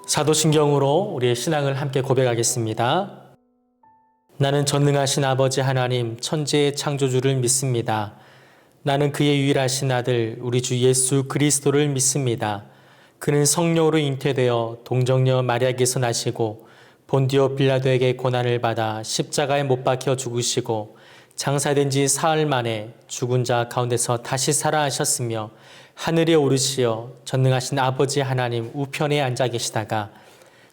사도신경으로 우리의 신앙을 함께 고백하겠습니다. 나는 전능하신 아버지 하나님 천지의 창조주를 믿습니다. 나는 그의 유일하신 아들 우리 주 예수 그리스도를 믿습니다. 그는 성령으로 잉태되어 동정녀 마리아에게서 나시고 본디오 빌라도에게 고난을 받아 십자가에 못 박혀 죽으시고 장사된 지 사흘 만에 죽은 자 가운데서 다시 살아나셨으며 하늘에 오르시어 전능하신 아버지 하나님 우편에 앉아 계시다가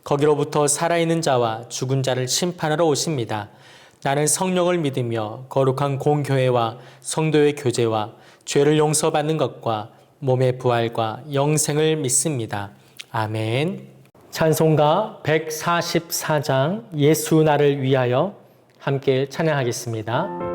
거기로부터 살아있는 자와 죽은 자를 심판하러 오십니다. 나는 성령을 믿으며 거룩한 공교회와 성도의 교제와 죄를 용서받는 것과 몸의 부활과 영생을 믿습니다. 아멘. 찬송가 144장 예수 나를 위하여 함께 찬양하겠습니다.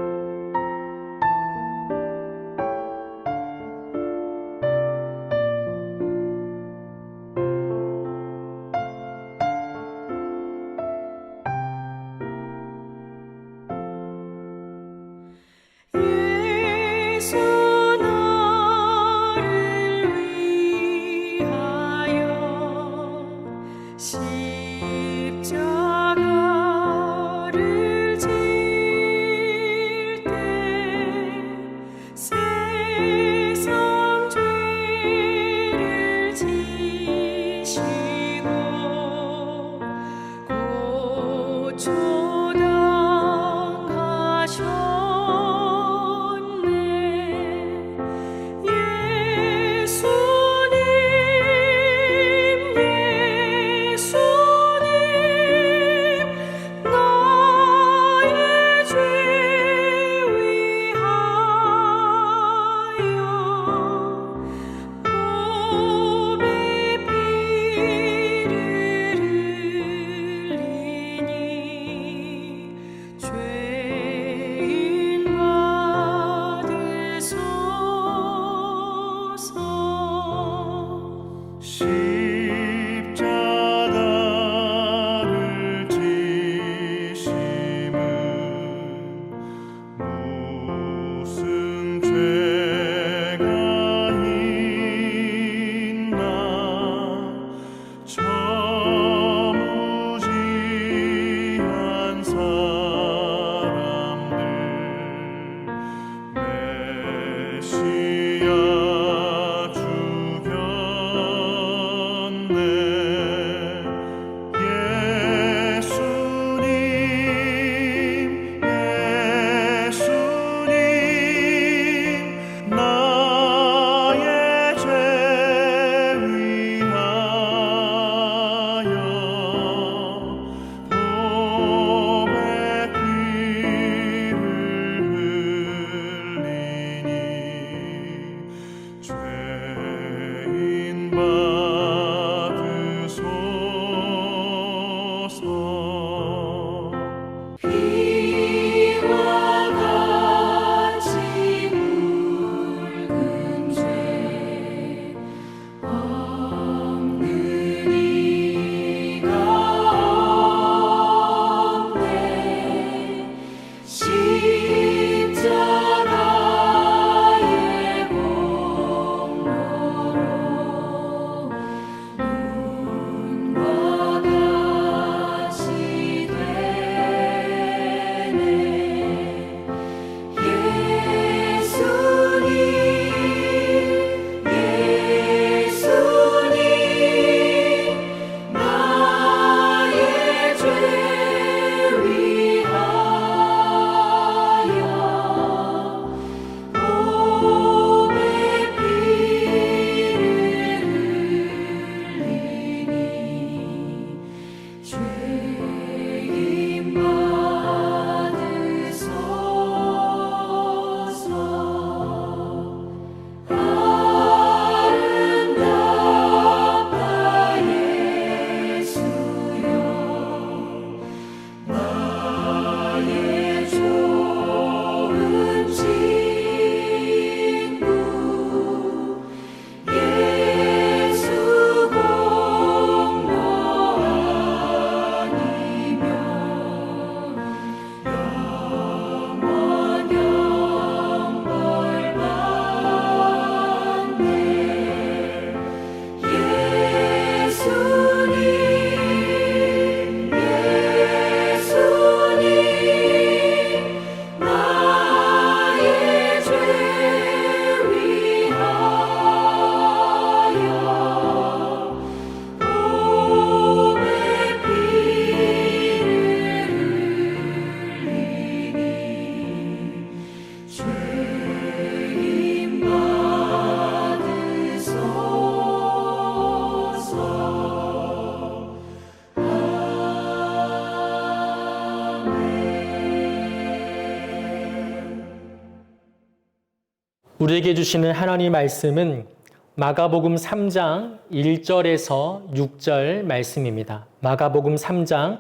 우리에게 주시는 하나님 말씀은 마가복음 3장 1절에서 6절 말씀입니다. 마가복음 3장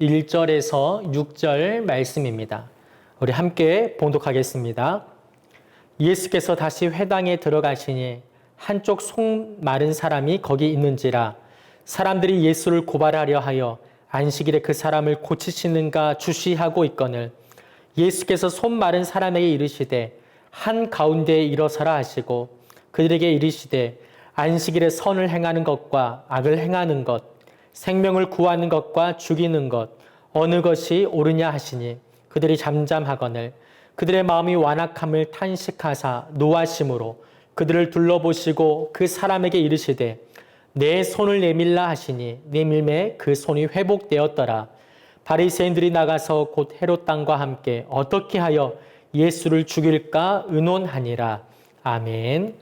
1절에서 6절 말씀입니다. 우리 함께 봉독하겠습니다. 예수께서 다시 회당에 들어가시니 한쪽 속 마른 사람이 거기 있는지라 사람들이 예수를 고발하려 하여 안식일에 그 사람을 고치시는가 주시하고 있거늘 예수께서 손 마른 사람에게 이르시되 한 가운데에 일어서라 하시고 그들에게 이르시되 안식일에 선을 행하는 것과 악을 행하는 것 생명을 구하는 것과 죽이는 것 어느 것이 옳으냐 하시니 그들이 잠잠하거늘 그들의 마음이 완악함을 탄식하사 노하심으로 그들을 둘러보시고 그 사람에게 이르시되 내 손을 내밀라 하시니 내밀매 그 손이 회복되었더라. 바리새인들이 나가서 곧 헤롯 당과 함께 어떻게 하여 예수를 죽일까 의논하니라. 아멘.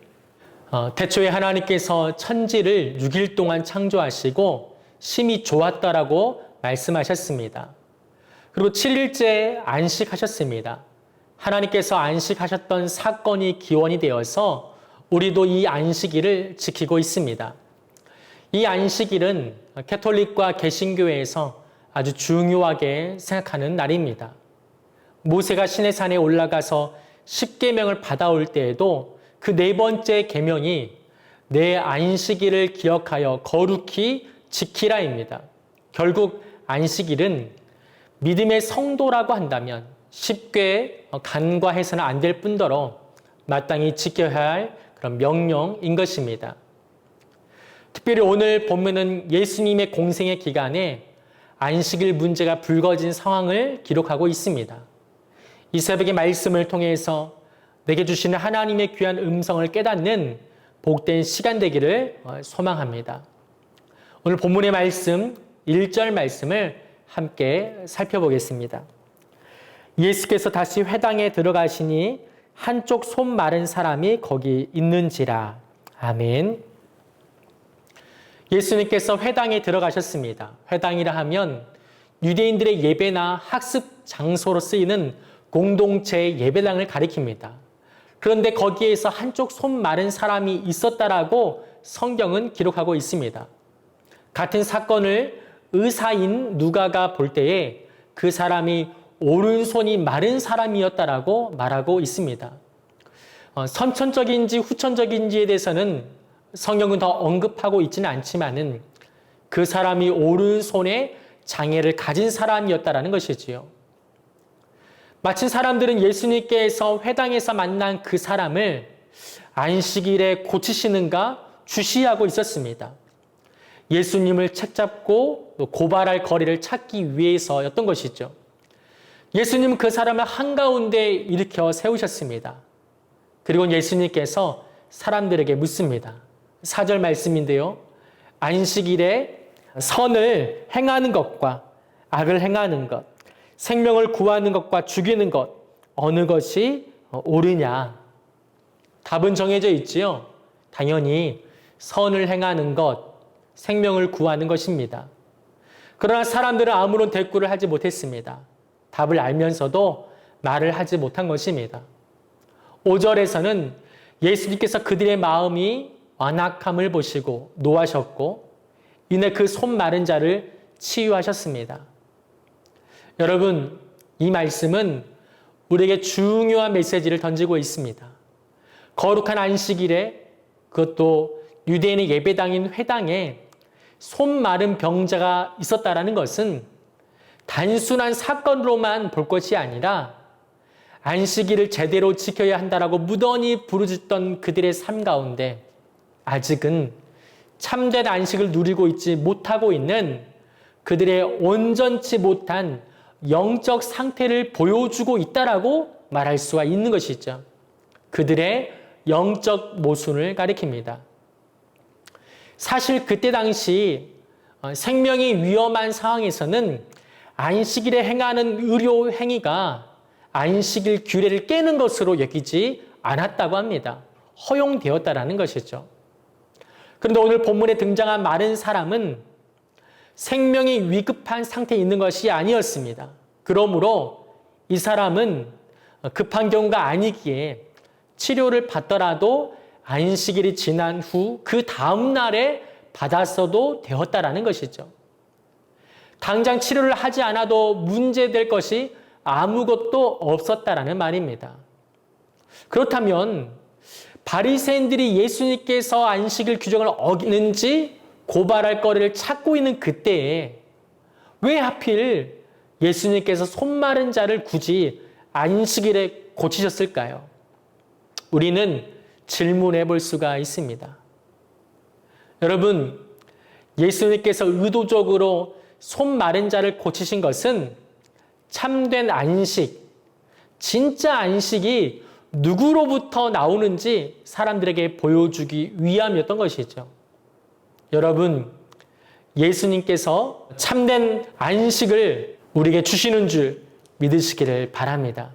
태초에 하나님께서 천지를 6일 동안 창조하시고 심히 좋았다라고 말씀하셨습니다. 그리고 7일째 안식하셨습니다. 하나님께서 안식하셨던 사건이 기원이 되어서 우리도 이 안식일을 지키고 있습니다. 이 안식일은 캐톨릭과 개신교회에서 아주 중요하게 생각하는 날입니다. 모세가 시내산에 올라가서 10계명을 받아올 때에도 그 네 번째 계명이 내 안식일을 기억하여 거룩히 지키라입니다. 결국 안식일은 믿음의 성도라고 한다면 쉽게 간과해서는 안 될 뿐더러 마땅히 지켜야 할 그런 명령인 것입니다. 특별히 오늘 본문은 예수님의 공생의 기간에 안식일 문제가 불거진 상황을 기록하고 있습니다. 이 새벽의 말씀을 통해서 내게 주시는 하나님의 귀한 음성을 깨닫는 복된 시간 되기를 소망합니다. 오늘 본문의 말씀 1절 말씀을 함께 살펴보겠습니다. 예수께서 다시 회당에 들어가시니 한쪽 손 마른 사람이 거기 있는지라. 아멘. 예수님께서 회당에 들어가셨습니다. 회당이라 하면 유대인들의 예배나 학습 장소로 쓰이는 공동체 예배당을 가리킵니다. 그런데 거기에서 한쪽 손 마른 사람이 있었다라고 성경은 기록하고 있습니다. 같은 사건을 의사인 누가가 볼 때에 그 사람이 오른손이 마른 사람이었다라고 말하고 있습니다. 선천적인지 후천적인지에 대해서는 성경은 더 언급하고 있지는 않지만은 그 사람이 오른손에 장애를 가진 사람이었다라는 것이지요. 마침 사람들은 예수님께서 회당에서 만난 그 사람을 안식일에 고치시는가 주시하고 있었습니다. 예수님을 책잡고 고발할 거리를 찾기 위해서였던 것이죠. 예수님은 그 사람을 한가운데 일으켜 세우셨습니다. 그리고 예수님께서 사람들에게 묻습니다. 4절 말씀인데요. 안식일에 선을 행하는 것과 악을 행하는 것, 생명을 구하는 것과 죽이는 것, 어느 것이 옳으냐? 답은 정해져 있지요. 당연히 선을 행하는 것, 생명을 구하는 것입니다. 그러나 사람들은 아무런 대꾸를 하지 못했습니다. 답을 알면서도 말을 하지 못한 것입니다. 5절에서는 예수님께서 그들의 마음이 완악함을 보시고 노하셨고 이내 그 손 마른 자를 치유하셨습니다. 여러분, 이 말씀은 우리에게 중요한 메시지를 던지고 있습니다. 거룩한 안식일에 그것도 유대인의 예배당인 회당에 손 마른 병자가 있었다라는 것은 단순한 사건으로만 볼 것이 아니라 안식일을 제대로 지켜야 한다라고 무던히 부르짖던 그들의 삶 가운데 아직은 참된 안식을 누리고 있지 못하고 있는 그들의 온전치 못한 영적 상태를 보여주고 있다라고 말할 수가 있는 것이죠. 그들의 영적 모순을 가리킵니다. 사실 그때 당시 생명이 위험한 상황에서는 안식일에 행하는 의료 행위가 안식일 규례를 깨는 것으로 여기지 않았다고 합니다. 허용되었다라는 것이죠. 그런데 오늘 본문에 등장한 마른 사람은 생명이 위급한 상태에 있는 것이 아니었습니다. 그러므로 이 사람은 급한 경우가 아니기에 치료를 받더라도 안식일이 지난 후 그 다음 날에 받았어도 되었다라는 것이죠. 당장 치료를 하지 않아도 문제될 것이 아무것도 없었다라는 말입니다. 그렇다면 바리새인들이 예수님께서 안식일 규정을 어기는지 고발할 거리를 찾고 있는 그때에 왜 하필 예수님께서 손 마른 자를 굳이 안식일에 고치셨을까요? 우리는 질문해 볼 수가 있습니다. 여러분, 예수님께서 의도적으로 손 마른 자를 고치신 것은 참된 안식, 진짜 안식이 누구로부터 나오는지 사람들에게 보여주기 위함이었던 것이죠. 여러분, 예수님께서 참된 안식을 우리에게 주시는 줄 믿으시기를 바랍니다.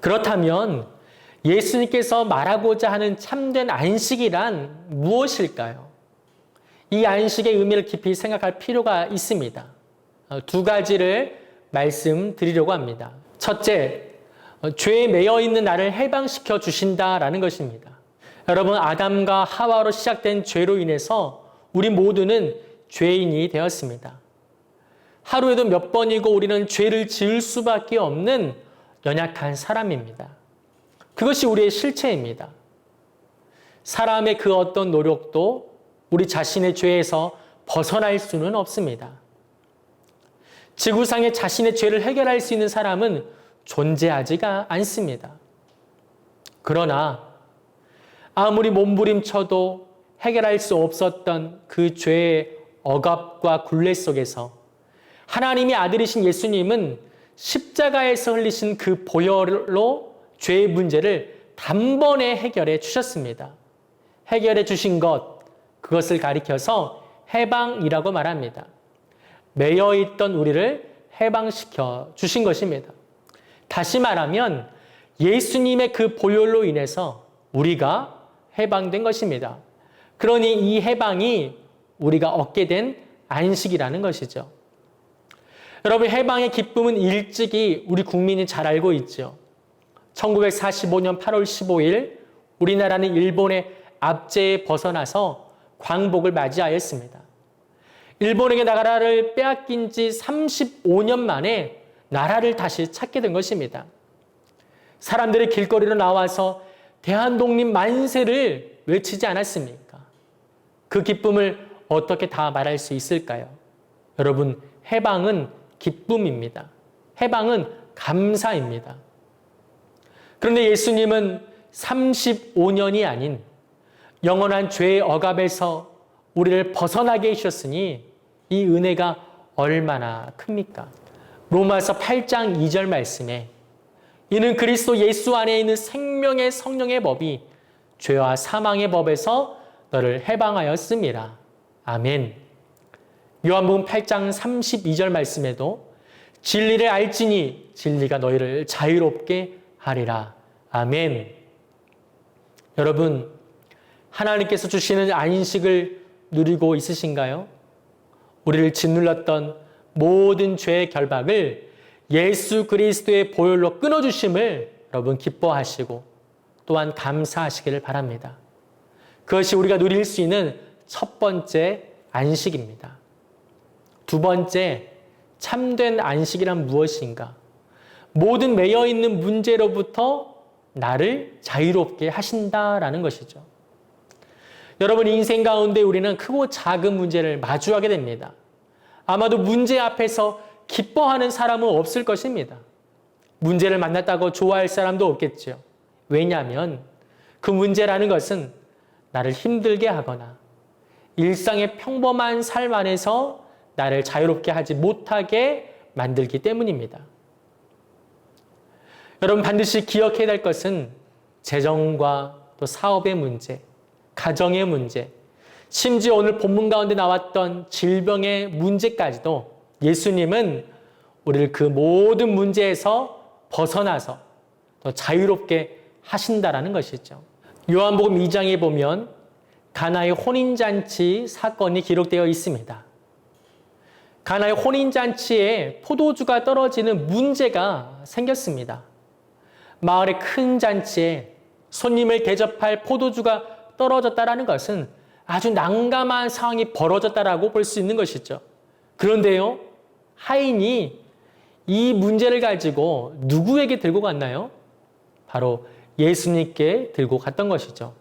그렇다면 예수님께서 말하고자 하는 참된 안식이란 무엇일까요? 이 안식의 의미를 깊이 생각할 필요가 있습니다. 두 가지를 말씀드리려고 합니다. 첫째, 죄에 매여 있는 나를 해방시켜 주신다라는 것입니다. 여러분, 아담과 하와로 시작된 죄로 인해서 우리 모두는 죄인이 되었습니다. 하루에도 몇 번이고 우리는 죄를 지을 수밖에 없는 연약한 사람입니다. 그것이 우리의 실체입니다. 사람의 그 어떤 노력도 우리 자신의 죄에서 벗어날 수는 없습니다. 지구상에 자신의 죄를 해결할 수 있는 사람은 존재하지가 않습니다. 그러나 아무리 몸부림쳐도 해결할 수 없었던 그 죄의 억압과 굴레 속에서 하나님의 아들이신 예수님은 십자가에서 흘리신 그 보혈로 죄의 문제를 단번에 해결해 주셨습니다. 해결해 주신 것, 그것을 가리켜서 해방이라고 말합니다. 매여있던 우리를 해방시켜 주신 것입니다. 다시 말하면 예수님의 그 보혈로 인해서 우리가 해방된 것입니다. 그러니 이 해방이 우리가 얻게 된 안식이라는 것이죠. 여러분, 해방의 기쁨은 일찍이 우리 국민이 잘 알고 있죠. 1945년 8월 15일 우리나라는 일본의 압제에 벗어나서 광복을 맞이하였습니다. 일본에게 나라를 빼앗긴 지 35년 만에 나라를 다시 찾게 된 것입니다. 사람들이 길거리로 나와서 대한독립 만세를 외치지 않았습니까? 그 기쁨을 어떻게 다 말할 수 있을까요? 여러분, 해방은 기쁨입니다. 해방은 감사입니다. 그런데 예수님은 35년이 아닌 영원한 죄의 억압에서 우리를 벗어나게 해주셨으니 이 은혜가 얼마나 큽니까? 로마서 8장 2절 말씀에 이는 그리스도 예수 안에 있는 생명의 성령의 법이 죄와 사망의 법에서 너를 해방하였음이라. 아멘. 요한복음 8장 32절 말씀에도 진리를 알지니 진리가 너희를 자유롭게 하리라. 아멘. 여러분, 하나님께서 주시는 안식을 누리고 있으신가요? 우리를 짓눌렀던 모든 죄의 결박을 예수 그리스도의 보혈로 끊어주심을 여러분 기뻐하시고 또한 감사하시기를 바랍니다. 그것이 우리가 누릴 수 있는 첫 번째 안식입니다. 두 번째, 참된 안식이란 무엇인가? 모든 매여있는 문제로부터 나를 자유롭게 하신다라는 것이죠. 여러분, 인생 가운데 우리는 크고 작은 문제를 마주하게 됩니다. 아마도 문제 앞에서 기뻐하는 사람은 없을 것입니다. 문제를 만났다고 좋아할 사람도 없겠죠. 왜냐하면 그 문제라는 것은 나를 힘들게 하거나 일상의 평범한 삶 안에서 나를 자유롭게 하지 못하게 만들기 때문입니다. 여러분, 반드시 기억해야 될 것은 재정과 또 사업의 문제, 가정의 문제, 심지어 오늘 본문 가운데 나왔던 질병의 문제까지도 예수님은 우리를 그 모든 문제에서 벗어나서 더 자유롭게 하신다라는 것이죠. 요한복음 2장에 보면 가나의 혼인잔치 사건이 기록되어 있습니다. 가나의 혼인잔치에 포도주가 떨어지는 문제가 생겼습니다. 마을의 큰 잔치에 손님을 대접할 포도주가 떨어졌다라는 것은 아주 난감한 상황이 벌어졌다라고 볼 수 있는 것이죠. 그런데요, 하인이 이 문제를 가지고 누구에게 들고 갔나요? 바로 예수님께 들고 갔던 것이죠.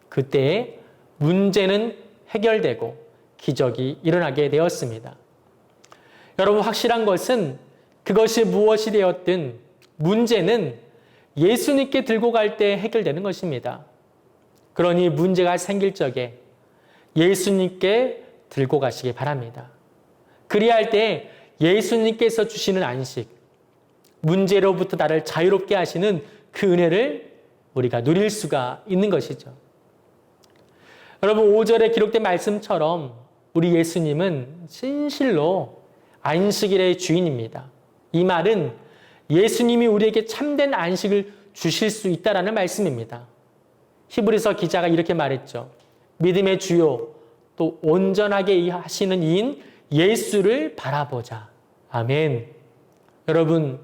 그때 문제는 해결되고 기적이 일어나게 되었습니다. 여러분, 확실한 것은 그것이 무엇이 되었든 문제는 예수님께 들고 갈 때 해결되는 것입니다. 그러니 문제가 생길 적에 예수님께 들고 가시기 바랍니다. 그리할 때 예수님께서 주시는 안식, 문제로부터 나를 자유롭게 하시는 그 은혜를 우리가 누릴 수가 있는 것이죠. 여러분, 5절에 기록된 말씀처럼 우리 예수님은 진실로 안식일의 주인입니다. 이 말은 예수님이 우리에게 참된 안식을 주실 수 있다라는 말씀입니다. 히브리서 기자가 이렇게 말했죠. 믿음의 주요 또 온전하게 하시는 이인 예수를 바라보자. 아멘. 여러분,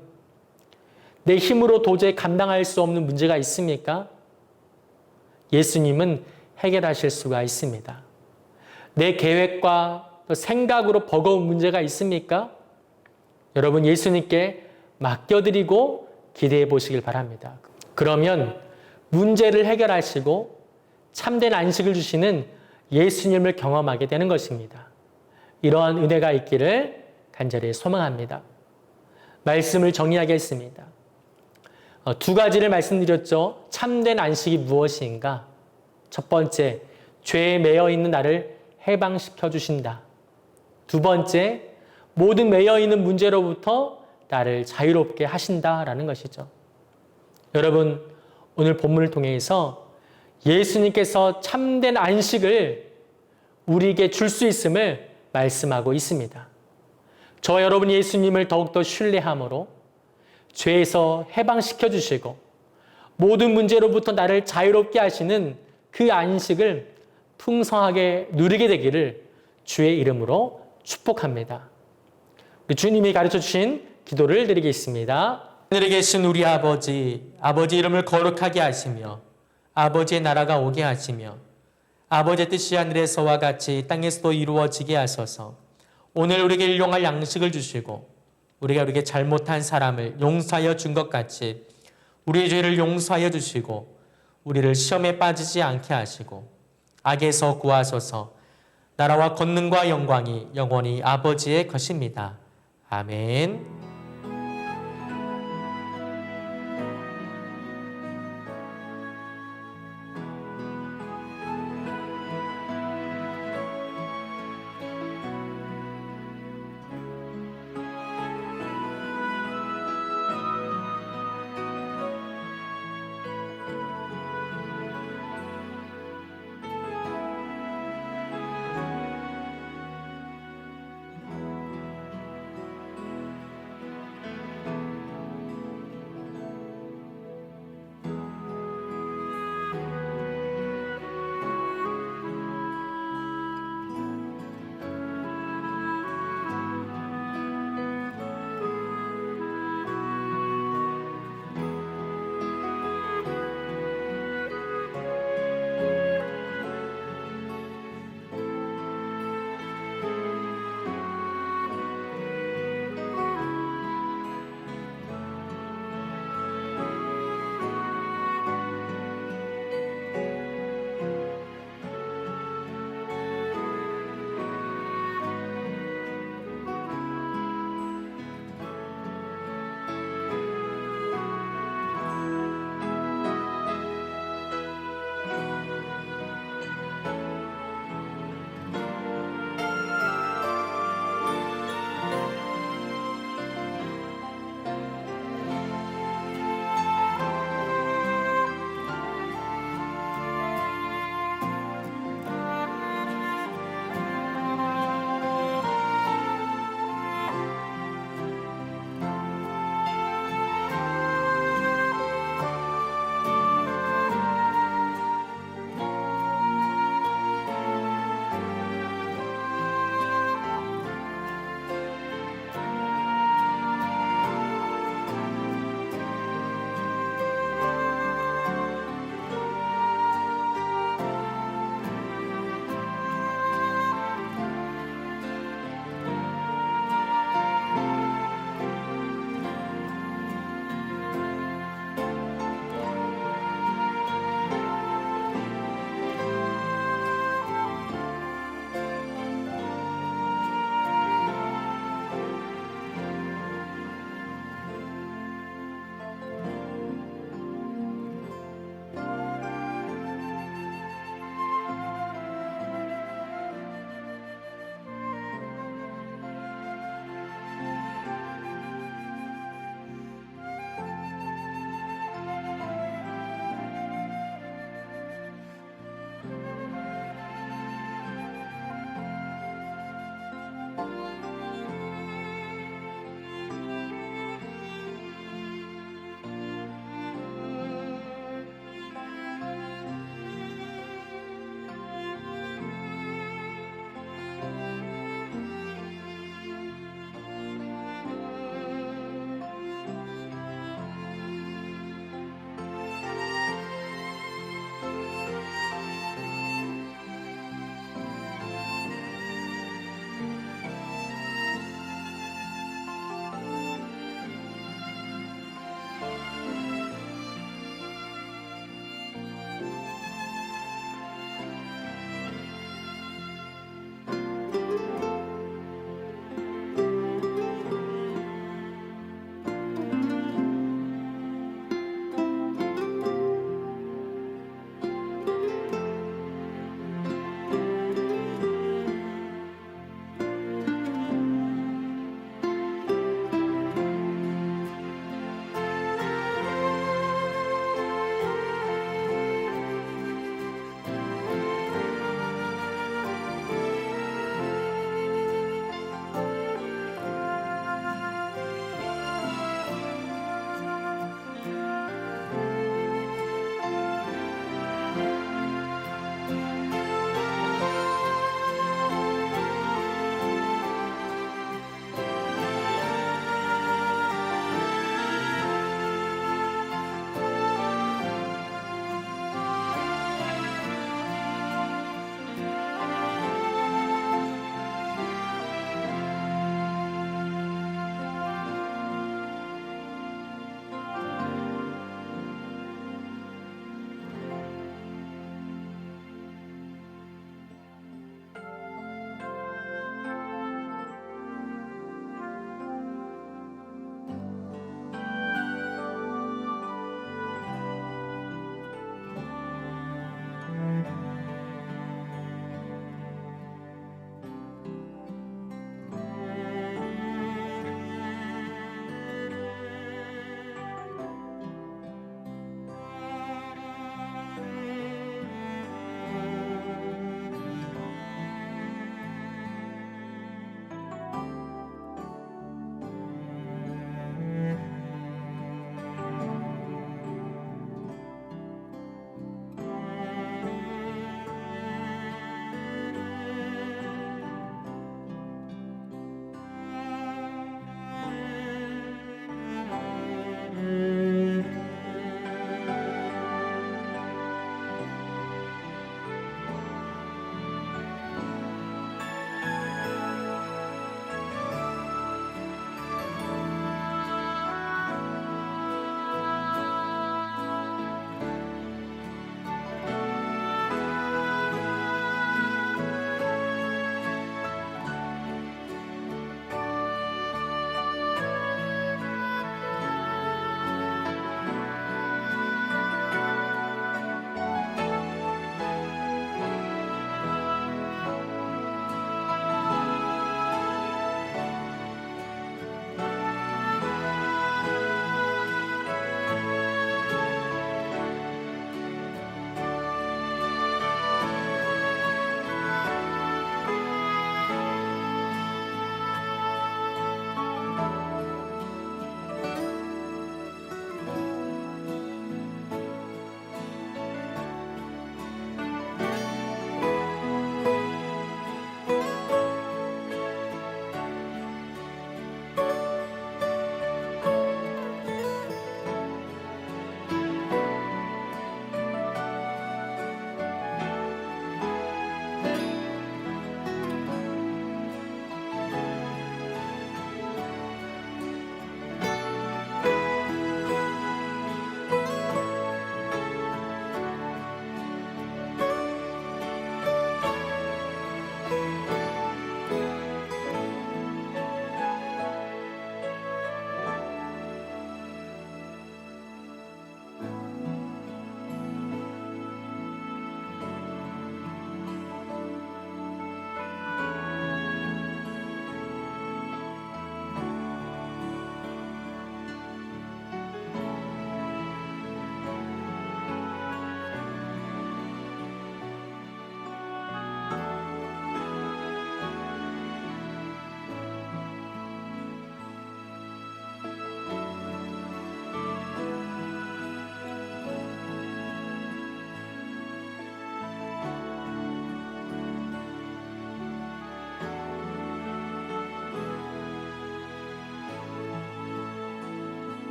내 힘으로 도저히 감당할 수 없는 문제가 있습니까? 예수님은 해결하실 수가 있습니다. 내 계획과 또 생각으로 버거운 문제가 있습니까? 여러분, 예수님께 맡겨드리고 기대해 보시길 바랍니다. 그러면 문제를 해결하시고 참된 안식을 주시는 예수님을 경험하게 되는 것입니다. 이러한 은혜가 있기를 간절히 소망합니다. 말씀을 정리하겠습니다. 두 가지를 말씀드렸죠. 참된 안식이 무엇인가? 첫 번째, 죄에 매여 있는 나를 해방시켜 주신다. 두 번째, 모든 매여 있는 문제로부터 나를 자유롭게 하신다라는 것이죠. 여러분, 오늘 본문을 통해서 예수님께서 참된 안식을 우리에게 줄 수 있음을 말씀하고 있습니다. 저와 여러분이 예수님을 더욱더 신뢰함으로 죄에서 해방시켜 주시고 모든 문제로부터 나를 자유롭게 하시는 그 안식을 풍성하게 누리게 되기를 주의 이름으로 축복합니다. 우리 주님이 가르쳐 주신 기도를 드리겠습니다. 하늘에 계신 우리 아버지, 아버지 이름을 거룩하게 하시며 아버지의 나라가 오게 하시며 아버지의 뜻이 하늘에서와 같이 땅에서도 이루어지게 하소서. 오늘 우리에게 일용할 양식을 주시고 우리가 우리에게 잘못한 사람을 용서하여 준 것 같이 우리의 죄를 용서하여 주시고 우리를 시험에 빠지지 않게 하시고 악에서 구하소서. 나라와 권능과 영광이 영원히 아버지의 것입니다. 아멘.